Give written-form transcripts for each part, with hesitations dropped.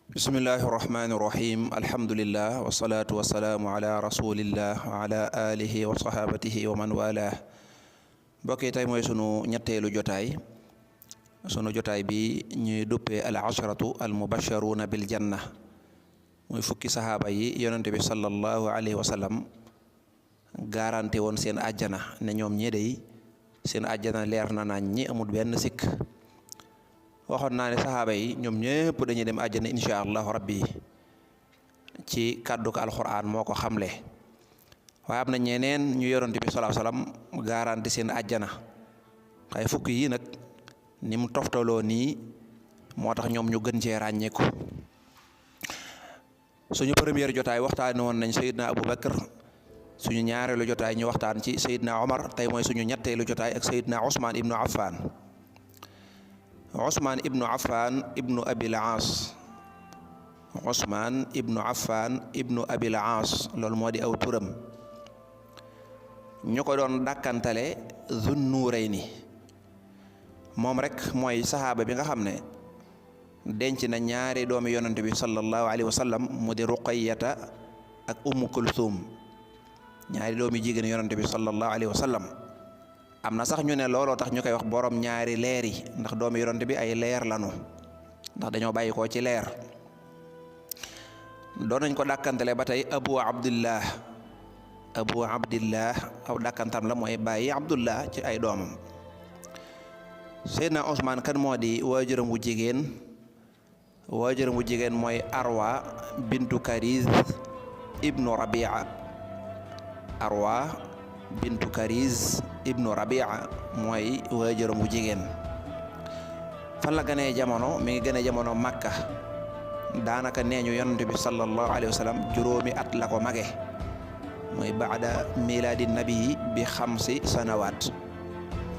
bismillahi irrahmani irrahim alhamdulillah wasalaatu wasalaamu ala rasulillah wa ala alihi wa sahabatihi wa man wala mbokk yi tey mooy sunu ñetteelu jotaay bi ñuy duppee al asharatu al mubasharuna bil janna muy fukki sahaaba yi yonente bi sallallahu alayhi wa sallam garanti woon seen àjjana ne ñoom ñi dey seen àjjana leer na nañ ñi amul benn sikk waxoon naa ne saxaaba yi ñoom ñëpp dañuy dem àjjana insha allahu rabbi ci kàddu ko alxuraan moo ko xamle waaye am na ñeneen ñu yonent bi sallallahu alayhi wasallam garanti seen àjjana waaye fukk yi nag ni mu toftaloo nii moo tax ñoom ñu gën cee ràññeeku. suñu première jotaay waxtaane woon nañ Seydina Abu Bakr, suñu ñaareelu jotaay ñu waxtaan ci Seydina Omar, tey mooy suñu ñetteelu jotaay ak Seydina Ousmane ibnu Affan. Ousmane ibnu Affan ibnu Abil Aas Ousmane ibnu Affan ibnu Abil Aas loolu moo di aw turam ñu ko doon dàkkantale Zun Nuurayni. moom rek mooy saxaaba bi nga xam ne denc na ñaari doomi yonante bi sallallahu alayhi wa sallam mu di Ruqayyata ak Ummu Kulthum, ñaari doomi jigéen yonante bi sallallahu alayhi wa sallam. am na sax ñu ne looloo tax ñu koy wax borom ñaari leer yi, ndax doomi yonent bi ay leer lanu, ndax dañoo bàyyi ko ci leer. doon nañ ko dàkkantale ba tey abu abdillah aw dàkkantam la mooy bàyyi abdullah ci ay doomam. Seydina Ousmane kan moo di waajuram wu jigéen mooy Arwa bintu Kariz ibnu Rabia. bintu Kariz ibnu Rabia mooy waajuram wu jigéen. fan la gënee jamono? mi ngi gënee jamono Makka. daanaka nee ñu yonent bi sallallahu alayhi wa sallam juróomi at la ko mage, mooy baada milaadi nabi bi 5 sanawaat.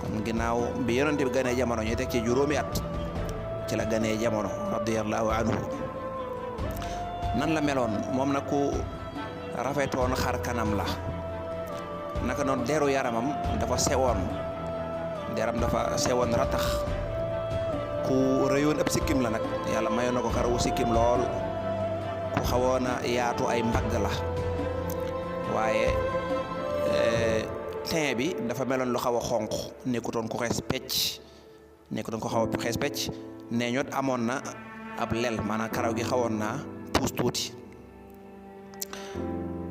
kon ginnaaw bi yonent bi gënee jamono ñu teg ci juróomi at ci la gënee jamono radiyallahu anhu. nan la meloon moom nag ku rafetoon xar kanam la, naka noonu deru yaramam dafa sewoon ratax. ku rëyoon ab sikkim la nag, yàlla mayoon na ko karawu sikkim lool. ku xawoon a yaatu ay mbagg la, waaye teint bi dafa meloon lu xaw a xonq, nekkutoon ko xees pecc. nee ñot amoon na ab lel, maanaam karaw gi xawoon naa puus tuuti.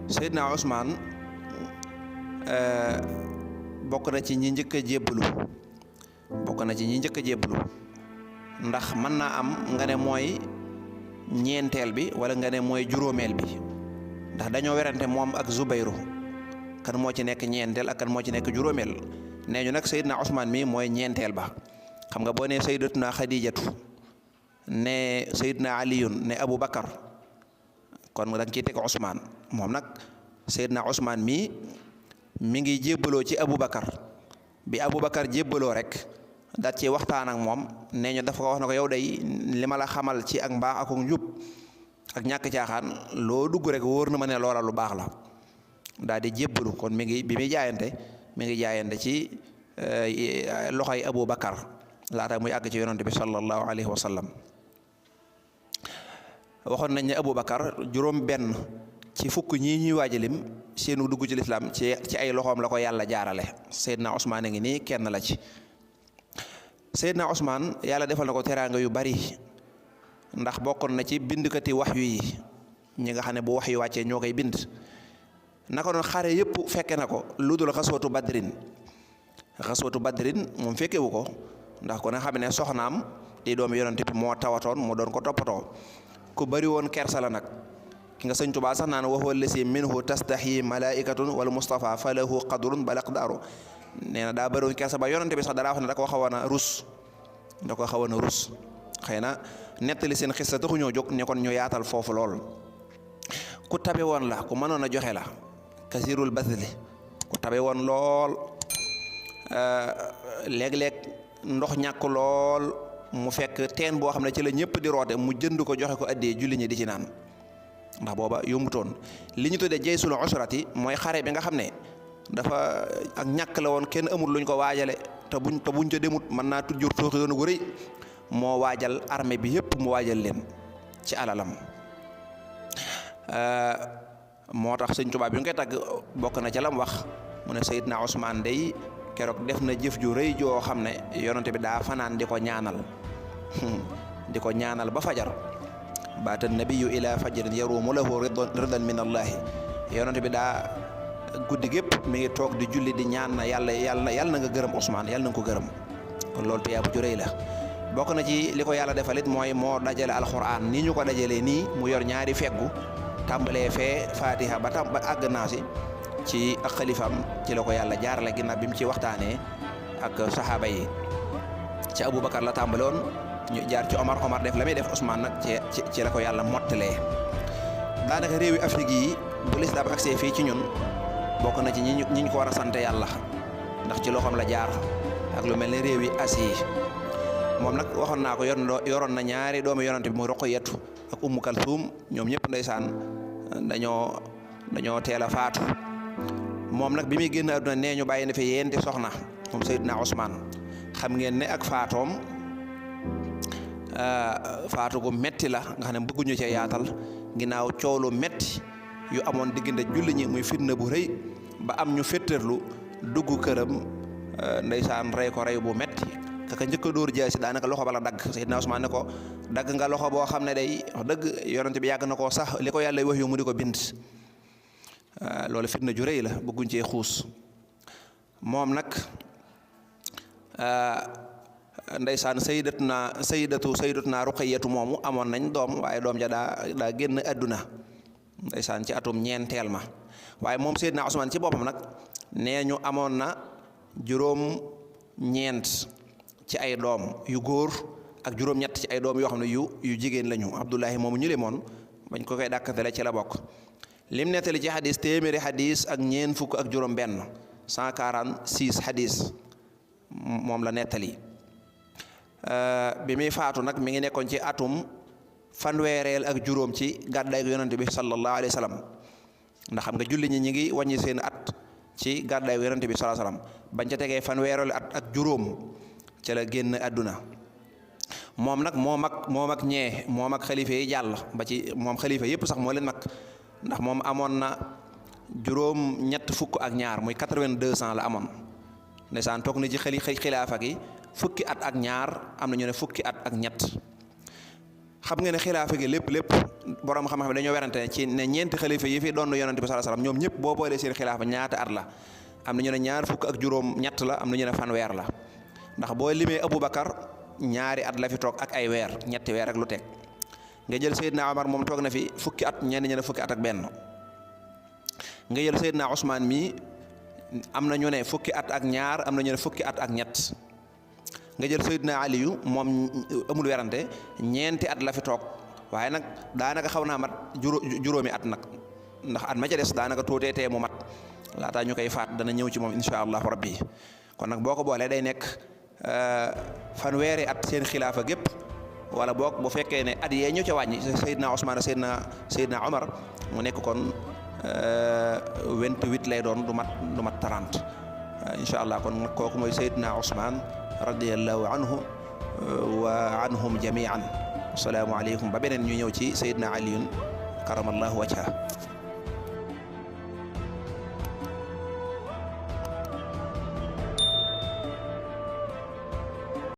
Seydina Ousmane bokk na ci ñi njëkk a jébbalu ndax mën naa am nga ne mooy ñeenteel bi wala nga ne mooy juróomeel bi, ndax dañoo werante moom ak Zubayru kan moo ci nekk ñeenteel ak kan moo ci nekk juróomeel. nee ñu nag Seydina Ousmane mi mooy ñeenteel ba. xam nga boo ne Sayyidatuna Xadijatu ne Seydina Aliyun ne Abu Bakar, kon da nga ciy teg Ousmane. moom nag Seydina Ousmane mi ngi jébbaloo ci Aboubacar. bi Aboubacar jébbaloo rek daat ci waxtaan ak moom. nee ñu dafa ko wax na ko yow day li ma la xamal ci ak mbaax ak njub ak ñàkk caaxaan, loo dugg rek wóor na ma ne loola lu baax la. daal di jébbalu. kon bi muy jaayante ci loxoy Aboubacar laata muy àgg ci yonante bi sallallahu alayhi wa sallam. waxoon nañ ne Aboubacar juróom benn ci fukk ñii ñuy waajalim seenu dugg ci lislaam ci ay loxoom la ko yàlla jaarale. Seydina Ousmane a ngi nii kenn la ci. Seydina Ousmane yàlla defal na ko teraanga yu bari, ndax bokkoon na ci bindkati waxyu yi, ñi nga xam ne bu wax yu wàccee ñoo koy bind. naka doon xare yëpp fekke na ko, lu dul xaswatu badrin moom fekkewu ko, ndax ku ne xam ne soxnaam di doomu yonent bi moo tawatoon, moo doon ko toppatoo. ku bari woon kersa la nag. ki nga Sëñ Tuubaa sax naan wa huwa allasi minhu tastahi malaikatun wal mustafa falahu qadrun bal aqdaru. nee na daa bari woon kersa ba yonent bi sax dara wax ne da koo xawoon a rus. xëy na nettali seen xissa taxu ñoo jóg ne kon ñu yaatal foofu lool. ku tabe woon la, ku mënoon a joxe la, kasirul basli, ku tabe woon lool. léeg-léeg ndox ñàkk lool, mu fekk teen boo xam ne ci la ñëpp di roote, mu jënd ko joxe ko addee julli ñi di ci naan, ndax booba yombutoon. li ñu tuddee jaysul usrati mooy xare bi nga xam ne dafa ak ñàkk la woon, kenn amul luñ ko waajale, te buñ ca demut mën naa tujjur tooxi yoonu gu rëy. moo waajal armée bi yëpp mu waajal leen. ci alalam. moo tax Sëñ Tuubaa bi ñu koy tagg bokk na ca lam wax mu ne Seydina Usmaan day keroog def na jëf ju rëy joo xam ne yonent bi daa fanaan di ko ñaanal di ko ñaanal ba fajar baata nabiyu ila fajrin yarumu lahu ridan min allahi yonent bi daa guddi gépp mi ngi toog di julli di ñaan na yàlla na nga gërëm Usmaan yàlla na nga ko gërëm kon loolu tuyaaba ju rëy la. bokk na ci li ko yàlla defalit mooy moo dajale alxuraan ni ñu ko dajalee nii mu yor ñaari feggu tàmbalee fee Fatiha ba àgg naa ci ak xalifaam ci la ko yàlla jaarale ginnaaw bi mu ci waxtaanee ak saxaaba yi ci Aboubacar la tàmbale woon ñu jaar ci Omar def la muy def Ousmane nag ci la ko yàlla mottalee. daanaka réewi Afrique yi bu lislaam agsee fii ci ñun bokk na ci ñi ñu ko war a sant yàlla ndax ci loxoom la jaar ak lu mel ne réewi Asie moom nag waxoon naa ko yoroon na ñaari doomu yonante bi muy Roqayatu ak Ummu Kalsum ñoom ñëpp ndeysaan dañoo teel a faatu. moom nag bi muy génn àdduna nee ñu bàyyi na fi yenti soxna moom Seydina Ousmane xam ngeen ne ak faatoom faatu gu metti la nga xam ne bëgguñu cee yaatal ginnaaw coolu metti yu amoon diggante julli ñi muy fitna bu rëy ba am ñu féttarlu dugg këram ndeysaan rey ko rey bu metti kaka njëkk a dóor jaasi daanaka loxo bala dagg Seydina Ousmane ne ko dagg nga loxo boo xam ne day wax dëgg yonent bi yàgg na koo sax li ko yàlla wax yu mu di ko bind loolu fitna ju rëy la bëgguñ cee xuus moom nag ndeysaan sayyidatuna Ruqayyatu moomu amoon nañ doom waaye doom ja daa génn àdduna ndeysaan ci atum ñeenteel ma waaye moom Seydina Ousmane ci boppam nag nee ñu amoon na juróom-ñeent ci ay doom yu góor ak juróom-ñett ci ay doom yoo xam ne yu jigéen lañu Abdullahi moomu ñu lemoon bañ ko koy dàkkantele ci la bokk. lim nettali ci xadis téeméeri xadis ak ñeen fukk ak juróom benn 146 xadis moom la nettali bi muy faatu nag mi ngi nekkoon ci atum fanweereel ak juróom ci gàddaay gu yonante bi sallallahu alayhi wa sallam ndax xam nga julli ñi ngi wàññi seen at ci gàddaay gu yonante bi sallallahu alayhi wa sallam bañ ca tegee fanweereel at ak juróom ca la génn àdduna moom nag moo mag xalifa yi jàll ba ci moom xalifa yépp sax moo leen mag ndax moom amoon na juróom ñett fukk ak ñaar muy 82 ans la amoon ndeysaan toog na ci xilaafa gi fukki at ak ñaar am na ñu ne fukki at ak ñett xam nga ne xilaafa gi lépp borom xam-xam dañoo werante ci ne ñeenti xalifa yi fi doon yonante bi sallallahu alayhi wasallam ñoom ñëpp boo boolee seen xilaafa ñaata at la am na ñu ne ñaar fukk ak juróom ñett la am na ñu ne fanweer la ndax boo limee Aboubacar ñaari at la fi toog ak ay weer ñetti weer ak lu teg nga jël Seydina Omar moom toog na fi fukki at ñenn ñi ne fukki at ak benn nga jël Seydina Ousmane mii am na ñu ne fukki at ak ñaar am na ñu ne fukki at ak ñett nga jël Seydina Aliyu moom amul werante ñeenti at la fi toog waaye nag daanaka xaw naa mat juróomi at nag ndax at ma ca des daanaka tuutee tee mu mat laataa ñu koy faat dana ñëw ci moom insha allahu rabbi kon nag boo ko boolee day nekk fanweeri at seen xilaafa gépp wala boog bu fekkee ne at yee ñu ca wàññi Seydina Ousmane Seydina Omar mu nekk kon 28 lay doon du mat 30 incha allah kon kooku mooy Seydina Ousmane radiyallahu anhu wa anhum jamian asalaamu aleykum ba beneen ñu ñëw ci Seydina Aliyun karamallahu wajha